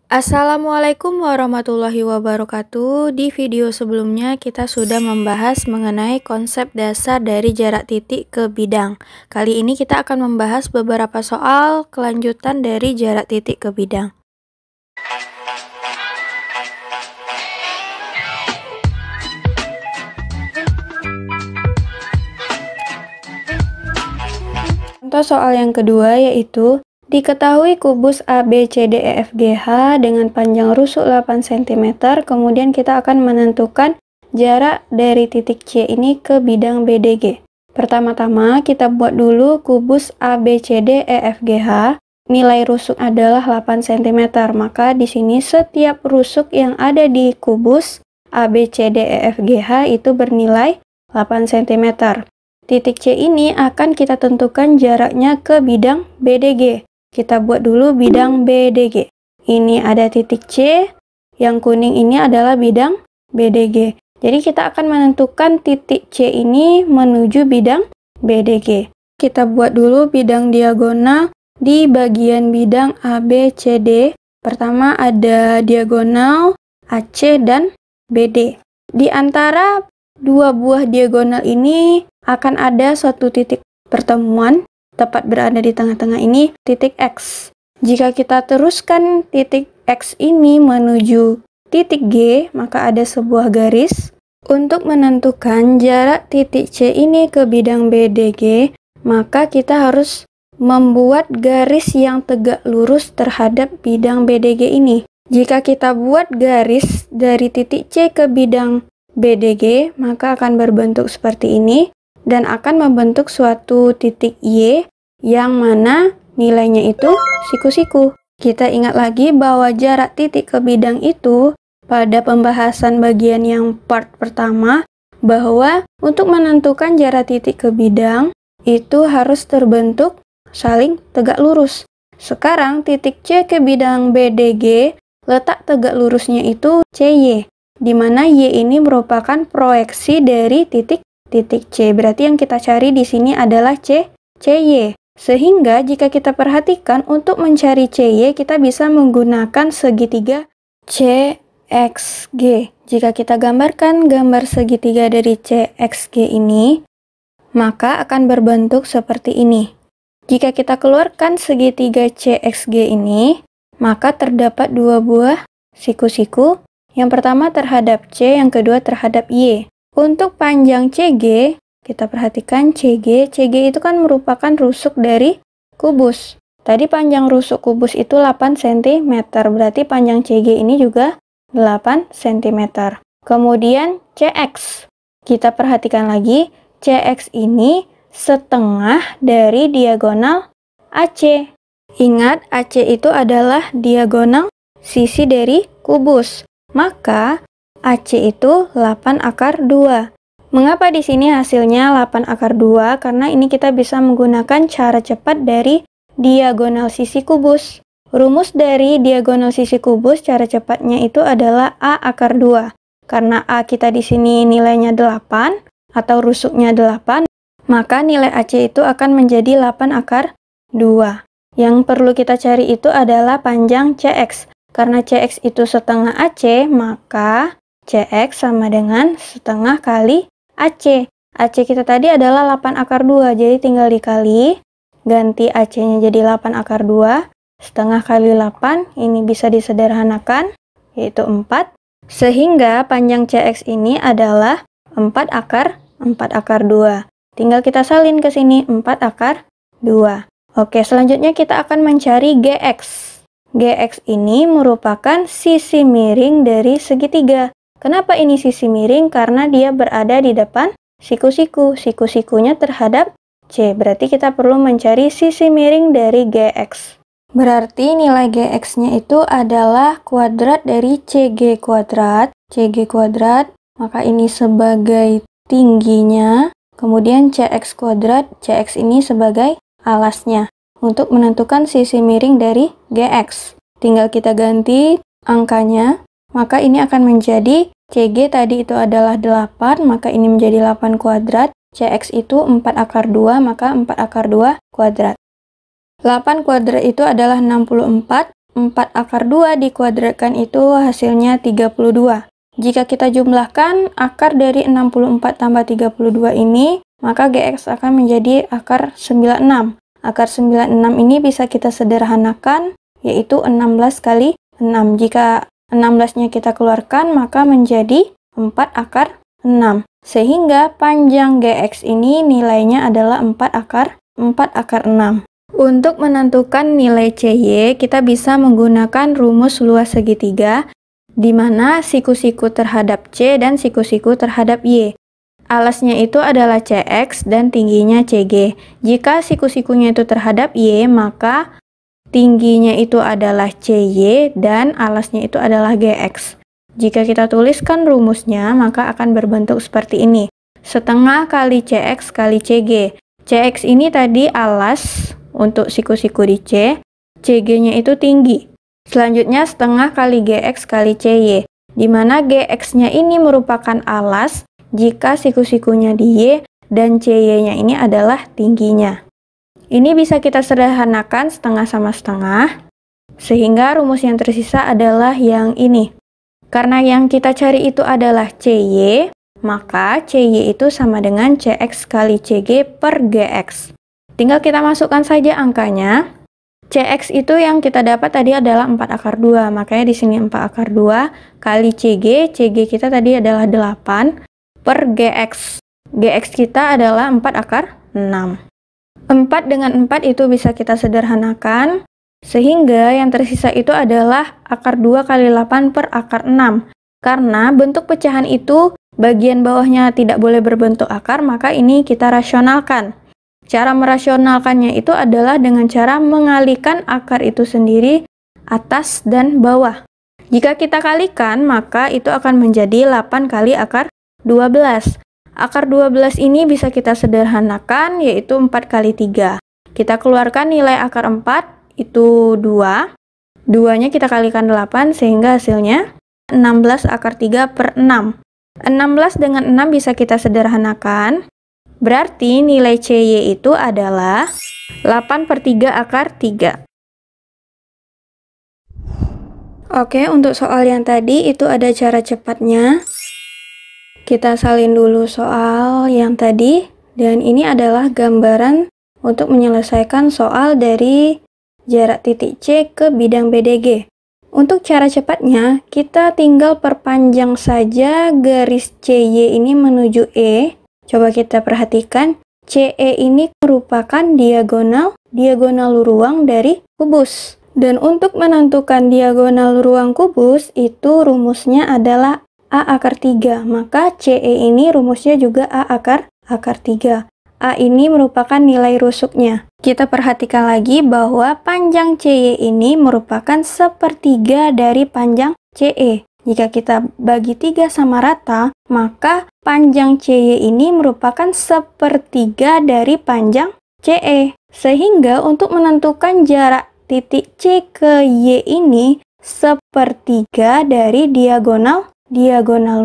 Assalamualaikum warahmatullahi wabarakatuh. Di video sebelumnya kita sudah membahas mengenai konsep dasar dari jarak titik ke bidang. Kali ini kita akan membahas beberapa soal kelanjutan dari jarak titik ke bidang. Contoh soal yang kedua yaitu diketahui kubus ABCDEFGH dengan panjang rusuk 8 cm, kemudian kita akan menentukan jarak dari titik C ini ke bidang BDG. Pertama-tama kita buat dulu kubus ABCDEFGH. Nilai rusuk adalah 8 cm, maka di sini setiap rusuk yang ada di kubus ABCDEFGH itu bernilai 8 cm. Titik C ini akan kita tentukan jaraknya ke bidang BDG. Kita buat dulu bidang BDG. Ini ada titik C, yang kuning ini adalah bidang BDG. Jadi kita akan menentukan titik C ini menuju bidang BDG. Kita buat dulu bidang diagonal di bagian bidang ABCD. Pertama ada diagonal AC dan BD. Di antara dua buah diagonal ini akan ada suatu titik pertemuan, tepat berada di tengah-tengah ini, titik X. Jika kita teruskan titik X ini menuju titik G, maka ada sebuah garis. Untuk menentukan jarak titik C ini ke bidang BDG, maka kita harus membuat garis yang tegak lurus terhadap bidang BDG ini. Jika kita buat garis dari titik C ke bidang BDG, maka akan berbentuk seperti ini dan akan membentuk suatu titik Y yang mana nilainya itu siku-siku. Kita ingat lagi bahwa jarak titik ke bidang itu pada pembahasan bagian yang part pertama, bahwa untuk menentukan jarak titik ke bidang itu harus terbentuk saling tegak lurus. Sekarang titik C ke bidang BDG, letak tegak lurusnya itu CY, di mana Y ini merupakan proyeksi dari titik C. Berarti yang kita cari di sini adalah CY. Sehingga jika kita perhatikan untuk mencari CY, kita bisa menggunakan segitiga CXG. Jika kita gambarkan gambar segitiga dari CXG ini, maka akan berbentuk seperti ini. Jika kita keluarkan segitiga CXG ini, maka terdapat dua buah siku-siku. Yang pertama terhadap C, yang kedua terhadap Y. Untuk panjang CG, kita perhatikan CG itu kan merupakan rusuk dari kubus. Tadi panjang rusuk kubus itu 8 cm, berarti panjang CG ini juga 8 cm. Kemudian CX, kita perhatikan lagi, CX ini setengah dari diagonal AC. Ingat, AC itu adalah diagonal sisi dari kubus. Maka AC itu 8 akar 2. Mengapa di sini hasilnya 8 akar 2? Karena ini kita bisa menggunakan cara cepat dari diagonal sisi kubus. Rumus dari diagonal sisi kubus cara cepatnya itu adalah A akar 2. Karena A kita di sini nilainya 8 atau rusuknya 8, maka nilai AC itu akan menjadi 8 akar 2. Yang perlu kita cari itu adalah panjang CX. Karena CX itu setengah AC, maka CX sama dengan setengah kali AC. AC kita tadi adalah 8 akar 2, jadi tinggal dikali, ganti AC-nya jadi 8 akar 2, setengah kali 8, ini bisa disederhanakan, yaitu 4. Sehingga panjang CX ini adalah 4 akar 2. Tinggal kita salin ke sini, 4 akar 2. Oke, selanjutnya kita akan mencari GX. GX ini merupakan sisi miring dari segitiga. Kenapa ini sisi miring? Karena dia berada di depan siku-siku. Siku-sikunya terhadap C. Berarti kita perlu mencari sisi miring dari GX. Berarti nilai GX-nya itu adalah kuadrat dari CG kuadrat. CG kuadrat, maka ini sebagai tingginya. Kemudian CX kuadrat, CX ini sebagai alasnya. Untuk menentukan sisi miring dari GX. Tinggal kita ganti angkanya. Maka ini akan menjadi CG tadi itu adalah 8, maka ini menjadi 8 kuadrat. CX itu 4 akar 2, maka 4 akar 2 kuadrat. 8 kuadrat itu adalah 64, 4 akar 2 dikuadratkan itu hasilnya 32. Jika kita jumlahkan akar dari 64 tambah 32 ini, maka GX akan menjadi akar 96. Akar 96 ini bisa kita sederhanakan, yaitu 16 kali 6. Jika 16-nya kita keluarkan, maka menjadi 4 akar 6. Sehingga panjang GX ini nilainya adalah 4 akar 6. Untuk menentukan nilai CY, kita bisa menggunakan rumus luas segitiga, di mana siku-siku terhadap C dan siku-siku terhadap Y. Alasnya itu adalah CX dan tingginya CG. Jika siku-sikunya itu terhadap Y, maka tingginya itu adalah CY dan alasnya itu adalah GX. Jika kita tuliskan rumusnya, maka akan berbentuk seperti ini. Setengah kali CX kali CG. CX ini tadi alas untuk siku-siku di C, CG-nya itu tinggi. Selanjutnya setengah kali GX kali CY, di mana GX-nya ini merupakan alas jika siku-sikunya di Y dan CY-nya ini adalah tingginya. Ini bisa kita sederhanakan setengah sama setengah, sehingga rumus yang tersisa adalah yang ini. Karena yang kita cari itu adalah CY, maka CY itu sama dengan CX kali CG per GX. Tinggal kita masukkan saja angkanya. CX itu yang kita dapat tadi adalah 4 akar 2, makanya di sini 4 akar 2 kali CG, CG kita tadi adalah 8, per GX. GX kita adalah 4 akar 6. 4 dengan 4 itu bisa kita sederhanakan, sehingga yang tersisa itu adalah akar 2 kali 8 per akar 6. Karena bentuk pecahan itu bagian bawahnya tidak boleh berbentuk akar, maka ini kita rasionalkan. Cara merasionalkannya itu adalah dengan cara mengalihkan akar itu sendiri atas dan bawah. Jika kita kalikan, maka itu akan menjadi 8 kali akar 12. Akar 12 ini bisa kita sederhanakan, yaitu 4 kali 3. Kita keluarkan nilai akar 4, itu 2. 2-nya kita kalikan 8, sehingga hasilnya 16 akar 3 per 6. 16 dengan 6 bisa kita sederhanakan. Berarti nilai CY itu adalah 8 per 3 akar 3. Oke, untuk soal yang tadi itu ada cara cepatnya. Kita salin dulu soal yang tadi, dan ini adalah gambaran untuk menyelesaikan soal dari jarak titik C ke bidang BDG. Untuk cara cepatnya, kita tinggal perpanjang saja garis CY ini menuju E. Coba kita perhatikan, CE ini merupakan diagonal ruang dari kubus. Dan untuk menentukan diagonal ruang kubus, itu rumusnya adalah A akar 3. Maka CE ini rumusnya juga A akar 3. A ini merupakan nilai rusuknya. Kita perhatikan lagi bahwa panjang CY ini merupakan sepertiga dari panjang CE. Jika kita bagi 3 sama rata, maka panjang CY ini merupakan sepertiga dari panjang CE. Sehingga untuk menentukan jarak titik C ke Y ini sepertiga dari diagonal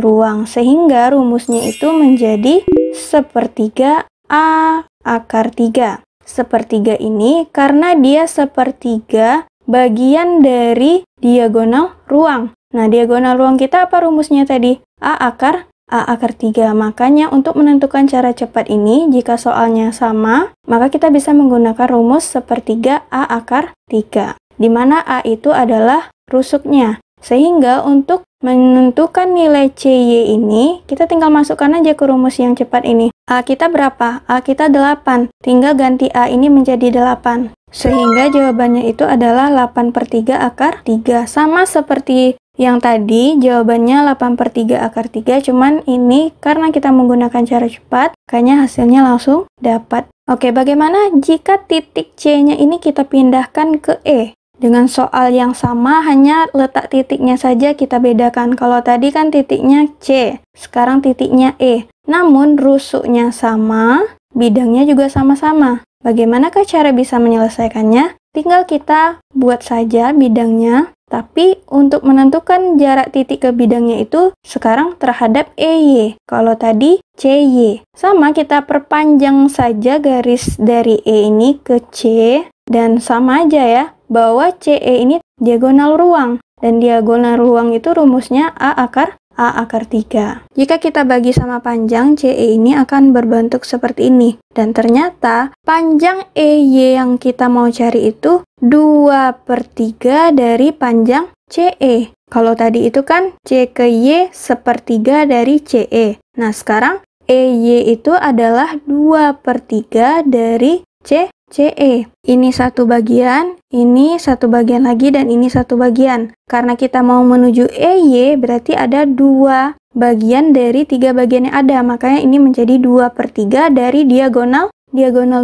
ruang. Sehingga rumusnya itu menjadi sepertiga A akar 3. Sepertiga ini karena dia sepertiga bagian dari diagonal ruang. Nah, diagonal ruang kita apa rumusnya tadi? A akar 3. Makanya untuk menentukan cara cepat ini, jika soalnya sama, maka kita bisa menggunakan rumus sepertiga A akar 3. Di mana A itu adalah rusuknya. Sehingga untuk menentukan nilai CY ini, kita tinggal masukkan aja ke rumus yang cepat ini. A kita berapa? A kita 8. Tinggal ganti A ini menjadi 8. Sehingga jawabannya itu adalah 8 per 3 akar 3. Sama seperti yang tadi, jawabannya 8 per 3 akar 3. Cuman ini karena kita menggunakan cara cepat, kayaknya hasilnya langsung dapat. Oke, bagaimana jika titik C-nya ini kita pindahkan ke E? Dengan soal yang sama, hanya letak titiknya saja kita bedakan. Kalau tadi kan titiknya C, sekarang titiknya E. Namun rusuknya sama, bidangnya juga sama-sama. Bagaimanakah cara bisa menyelesaikannya? Tinggal kita buat saja bidangnya, tapi untuk menentukan jarak titik ke bidangnya itu sekarang terhadap EY. Kalau tadi CY. Sama, kita perpanjang saja garis dari E ini ke C. Dan sama aja ya, bahwa CE ini diagonal ruang. Dan diagonal ruang itu rumusnya A akar 3. Jika kita bagi sama panjang, CE ini akan berbentuk seperti ini. Dan ternyata panjang EY yang kita mau cari itu 2/3 dari panjang CE. Kalau tadi itu kan C ke Y sepertiga dari CE. Nah, sekarang EY itu adalah 2/3 dari CE. Ini satu bagian, ini satu bagian lagi, dan ini satu bagian. Karena kita mau menuju EY, berarti ada 2 bagian dari 3 bagian yang ada. Makanya ini menjadi 2/3 dari diagonal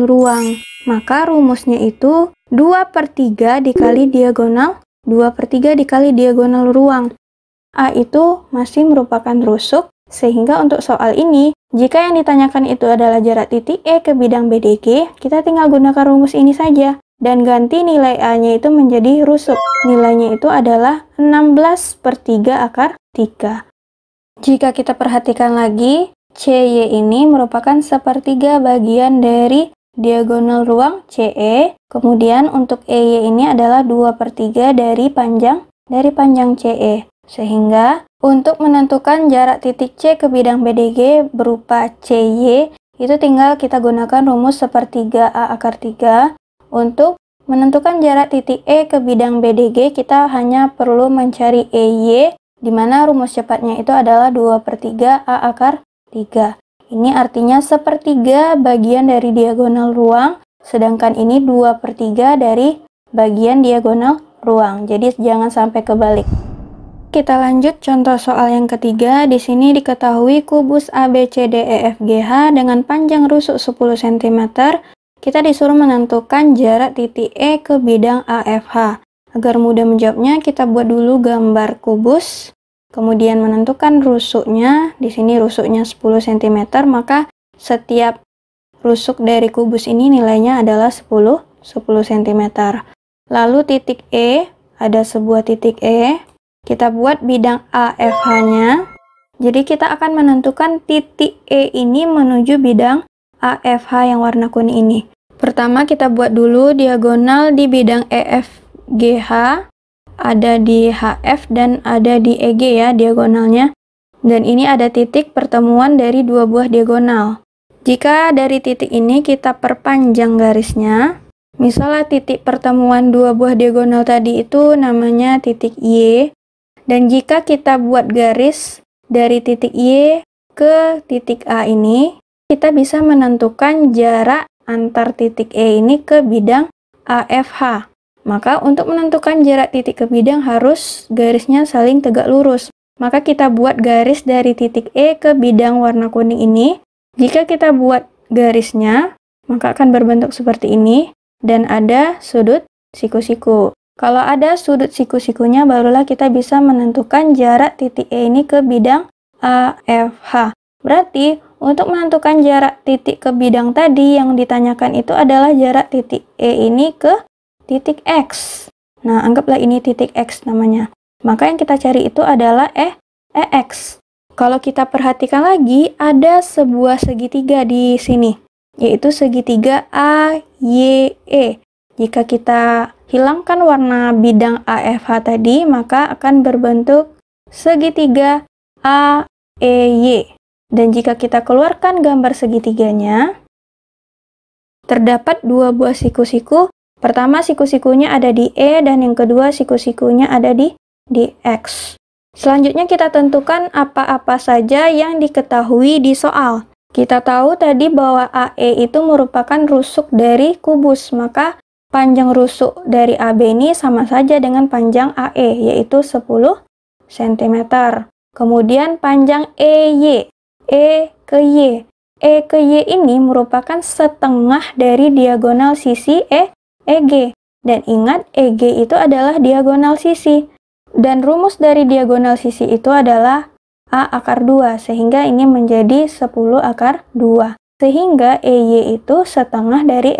ruang. Maka rumusnya itu 2/3 dikali diagonal 2/3 dikali diagonal ruang. A itu masih merupakan rusuk, sehingga untuk soal ini, jika yang ditanyakan itu adalah jarak titik E ke bidang BDG, kita tinggal gunakan rumus ini saja, dan ganti nilai A-nya itu menjadi rusuk. Nilainya itu adalah 16/3 akar 3. Jika kita perhatikan lagi, CY ini merupakan sepertiga bagian dari diagonal ruang CE, kemudian untuk EY ini adalah 2/3 dari panjang CE. Sehingga untuk menentukan jarak titik C ke bidang BDG berupa CY, itu tinggal kita gunakan rumus sepertiga A akar 3. Untuk menentukan jarak titik E ke bidang BDG, kita hanya perlu mencari EY, di mana rumus cepatnya itu adalah 2/3 A akar 3. Ini artinya sepertiga bagian dari diagonal ruang, sedangkan ini 2/3 dari bagian diagonal ruang. Jadi jangan sampai kebalik. Kita lanjut contoh soal yang ketiga. Di sini diketahui kubus ABCDEFGH dengan panjang rusuk 10 cm. Kita disuruh menentukan jarak titik E ke bidang AFH. Agar mudah menjawabnya, kita buat dulu gambar kubus. Kemudian menentukan rusuknya, di sini rusuknya 10 cm, maka setiap rusuk dari kubus ini nilainya adalah 10 cm. Lalu titik E, ada sebuah titik E, kita buat bidang AFH-nya. Jadi kita akan menentukan titik E ini menuju bidang AFH yang warna kuning ini. Pertama kita buat dulu diagonal di bidang EFGH. Ada di HF dan ada di EG ya diagonalnya. Dan ini ada titik pertemuan dari dua buah diagonal. Jika dari titik ini kita perpanjang garisnya, misalnya titik pertemuan dua buah diagonal tadi itu namanya titik Y. Dan jika kita buat garis dari titik Y ke titik A ini, kita bisa menentukan jarak antar titik E ini ke bidang AFH. Maka untuk menentukan jarak titik ke bidang harus garisnya saling tegak lurus. Maka kita buat garis dari titik E ke bidang warna kuning ini. Jika kita buat garisnya, maka akan berbentuk seperti ini. Dan ada sudut siku-siku. Kalau ada sudut siku-sikunya, barulah kita bisa menentukan jarak titik E ini ke bidang AFH. Berarti, untuk menentukan jarak titik ke bidang tadi yang ditanyakan itu adalah jarak titik E ini ke titik X. Nah, anggaplah ini titik X namanya. Maka yang kita cari itu adalah EX. Kalau kita perhatikan lagi, ada sebuah segitiga di sini, yaitu segitiga AYE. Jika kita hilangkan warna bidang AFH tadi, maka akan berbentuk segitiga AEY. Dan jika kita keluarkan gambar segitiganya, terdapat dua buah siku-siku. Pertama, siku-sikunya ada di E, dan yang kedua, siku-sikunya ada di X. Selanjutnya kita tentukan apa-apa saja yang diketahui di soal. Kita tahu tadi bahwa AE itu merupakan rusuk dari kubus, maka panjang rusuk dari AB ini sama saja dengan panjang AE, yaitu 10 cm. Kemudian panjang EY, E ke Y. E ke Y ini merupakan setengah dari diagonal sisi EG. Dan ingat, EG itu adalah diagonal sisi. Dan rumus dari diagonal sisi itu adalah A akar 2, sehingga ini menjadi 10 akar 2. Sehingga EY itu setengah dari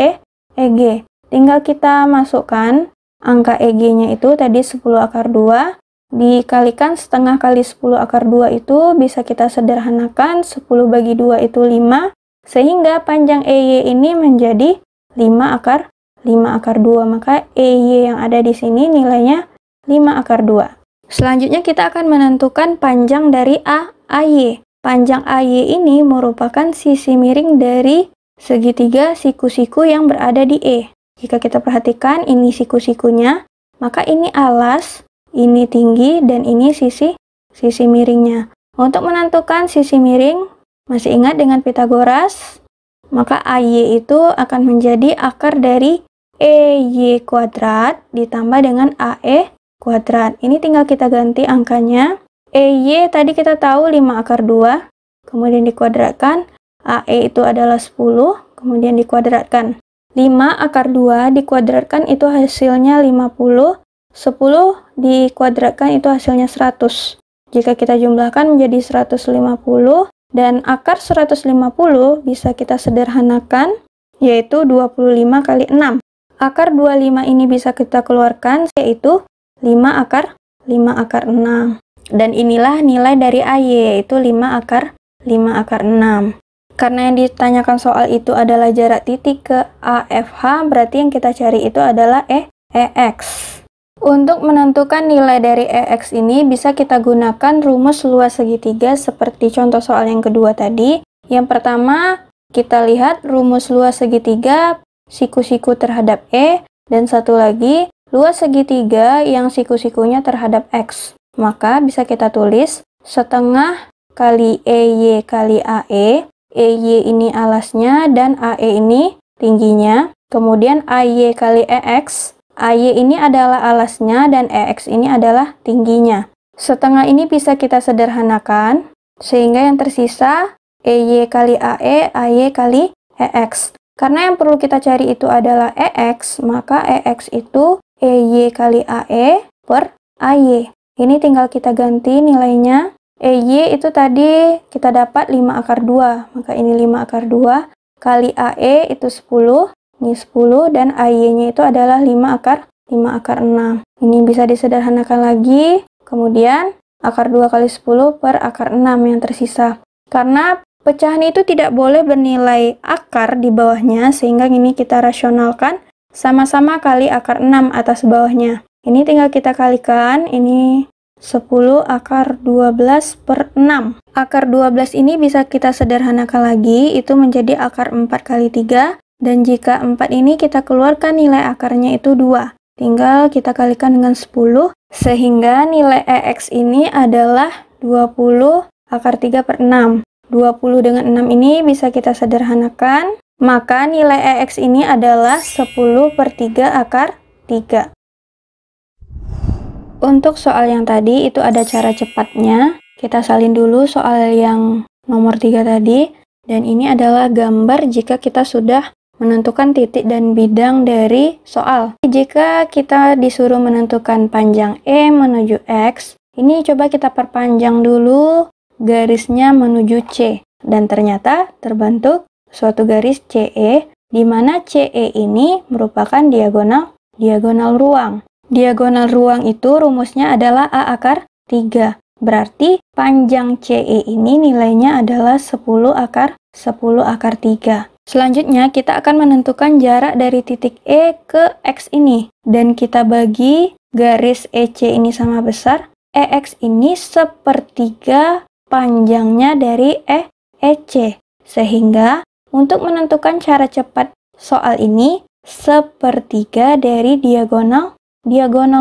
EG. Tinggal kita masukkan angka EG-nya itu tadi 10 akar 2, dikalikan setengah kali 10 akar 2 itu bisa kita sederhanakan, 10 bagi 2 itu 5, sehingga panjang EY ini menjadi 5 akar 5 akar 2. Maka EY yang ada di sini nilainya 5 akar 2. Selanjutnya kita akan menentukan panjang dari AY. Panjang AY ini merupakan sisi miring dari segitiga siku-siku yang berada di E. Jika kita perhatikan ini siku-sikunya, maka ini alas, ini tinggi, dan ini sisi miringnya. Untuk menentukan sisi miring, masih ingat dengan Pitagoras? Maka AY itu akan menjadi akar dari EY kuadrat ditambah dengan AE kuadrat. Ini tinggal kita ganti angkanya. EY tadi kita tahu 5 akar 2, kemudian dikuadratkan. AE itu adalah 10, kemudian dikuadratkan. 5 akar 2 dikuadratkan itu hasilnya 50, 10 dikuadratkan itu hasilnya 100. Jika kita jumlahkan menjadi 150, dan akar 150 bisa kita sederhanakan, yaitu 25 kali 6. Akar 25 ini bisa kita keluarkan, yaitu 5 akar 6. Dan inilah nilai dari AY, yaitu 5 akar 6. Karena yang ditanyakan soal itu adalah jarak titik ke AFH, berarti yang kita cari itu adalah EX. Untuk menentukan nilai dari EX ini bisa kita gunakan rumus luas segitiga seperti contoh soal yang kedua tadi. Yang pertama, kita lihat rumus luas segitiga siku-siku terhadap E, dan satu lagi luas segitiga yang siku-sikunya terhadap X. Maka bisa kita tulis setengah kali EY kali AE. EY ini alasnya dan AE ini tingginya. Kemudian AY kali EX. AY ini adalah alasnya dan EX ini adalah tingginya. Setengah ini bisa kita sederhanakan sehingga yang tersisa EY kali AE, AY kali EX. Karena yang perlu kita cari itu adalah EX, maka EX itu EY kali AE per AY. Ini tinggal kita ganti nilainya. EY itu tadi kita dapat 5 akar 2, maka ini 5 akar 2, kali AE itu 10, ini 10, dan AY-nya itu adalah 5 akar 6. Ini bisa disederhanakan lagi, kemudian akar 2 kali 10 per akar 6 yang tersisa. Karena pecahan itu tidak boleh bernilai akar di bawahnya, sehingga ini kita rasionalkan sama-sama kali akar 6 atas bawahnya. Ini tinggal kita kalikan, ini 10 akar 12 per 6. Akar 12 ini bisa kita sederhanakan lagi, itu menjadi akar 4 kali 3. Dan jika 4 ini kita keluarkan nilai akarnya itu 2. Tinggal kita kalikan dengan 10, sehingga nilai EX ini adalah 20 akar 3 per 6. 20 dengan 6 ini bisa kita sederhanakan, maka nilai EX ini adalah 10 per 3 akar 3. Untuk soal yang tadi itu ada cara cepatnya. Kita salin dulu soal yang nomor 3 tadi. Dan ini adalah gambar jika kita sudah menentukan titik dan bidang dari soal. Jika kita disuruh menentukan panjang E menuju X, ini coba kita perpanjang dulu garisnya menuju C. Dan ternyata terbentuk suatu garis CE, di mana CE ini merupakan diagonal ruang. Diagonal ruang itu rumusnya adalah A akar 3. Berarti panjang CE ini nilainya adalah 10 akar 3. Selanjutnya kita akan menentukan jarak dari titik E ke X ini. Dan kita bagi garis EC ini sama besar. EX ini sepertiga panjangnya dari EC. Sehingga untuk menentukan cara cepat soal ini, sepertiga dari diagonal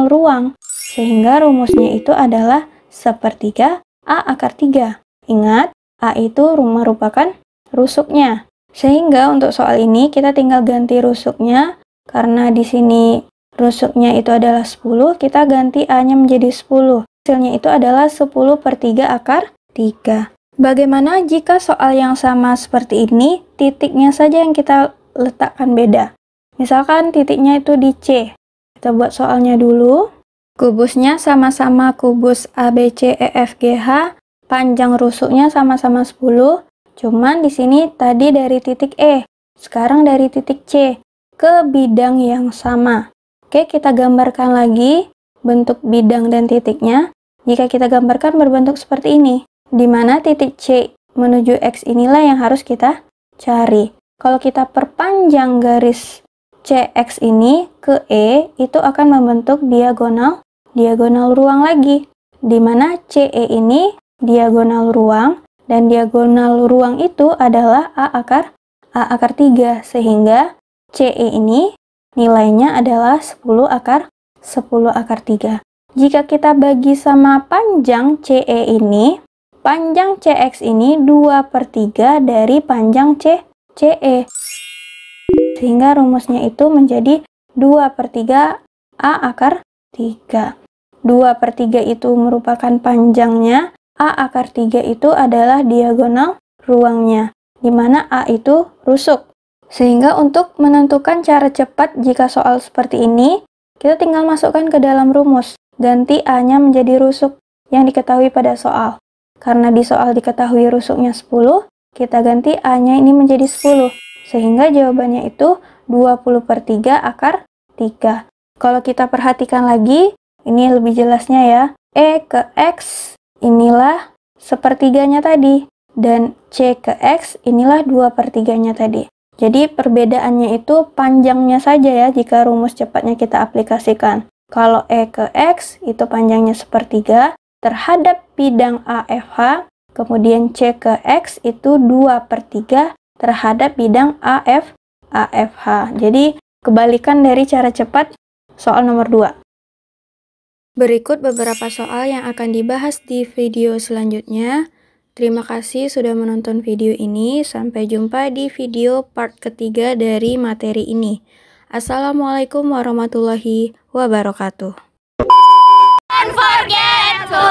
ruang, sehingga rumusnya itu adalah sepertiga A akar 3. Ingat, A itu merupakan rusuknya. Sehingga untuk soal ini kita tinggal ganti rusuknya, karena di sini rusuknya itu adalah 10, kita ganti A-nya menjadi 10. Hasilnya itu adalah 10 per 3 akar 3. Bagaimana jika soal yang sama seperti ini, titiknya saja yang kita letakkan beda? Misalkan titiknya itu di C. Kita buat soalnya dulu. Kubusnya sama-sama kubus ABCEFGH, panjang rusuknya sama-sama 10. Cuman di sini tadi dari titik E, sekarang dari titik C ke bidang yang sama. Oke, kita gambarkan lagi bentuk bidang dan titiknya. Jika kita gambarkan berbentuk seperti ini, di mana titik C menuju X inilah yang harus kita cari. Kalau kita perpanjang garis CX ini ke E itu akan membentuk diagonal ruang lagi, di mana CE ini diagonal ruang, dan diagonal ruang itu adalah A akar 3, sehingga CE ini nilainya adalah 10 akar 3. Jika kita bagi sama panjang CE ini, panjang CX ini 2/3 dari panjang CE. Sehingga rumusnya itu menjadi 2/3 A akar 3. 2/3 itu merupakan panjangnya, A akar 3 itu adalah diagonal ruangnya, di mana A itu rusuk. Sehingga untuk menentukan cara cepat jika soal seperti ini, kita tinggal masukkan ke dalam rumus. Ganti A-nya menjadi rusuk yang diketahui pada soal. Karena di soal diketahui rusuknya 10, kita ganti A-nya ini menjadi 10. Sehingga jawabannya itu 20/3 akar 3. Kalau kita perhatikan lagi, ini lebih jelasnya ya. E ke X inilah sepertiganya tadi. Dan C ke X inilah 2/3-nya tadi. Jadi perbedaannya itu panjangnya saja ya jika rumus cepatnya kita aplikasikan. Kalau E ke X itu panjangnya 1/3 terhadap bidang AFH, kemudian C ke X itu 2/3 terhadap bidang AFH. Jadi kebalikan dari cara cepat soal nomor 2. Berikut beberapa soal yang akan dibahas di video selanjutnya. Terima kasih sudah menonton video ini. Sampai jumpa di video part ketiga dari materi ini. Assalamualaikum warahmatullahi wabarakatuh. Don't forget to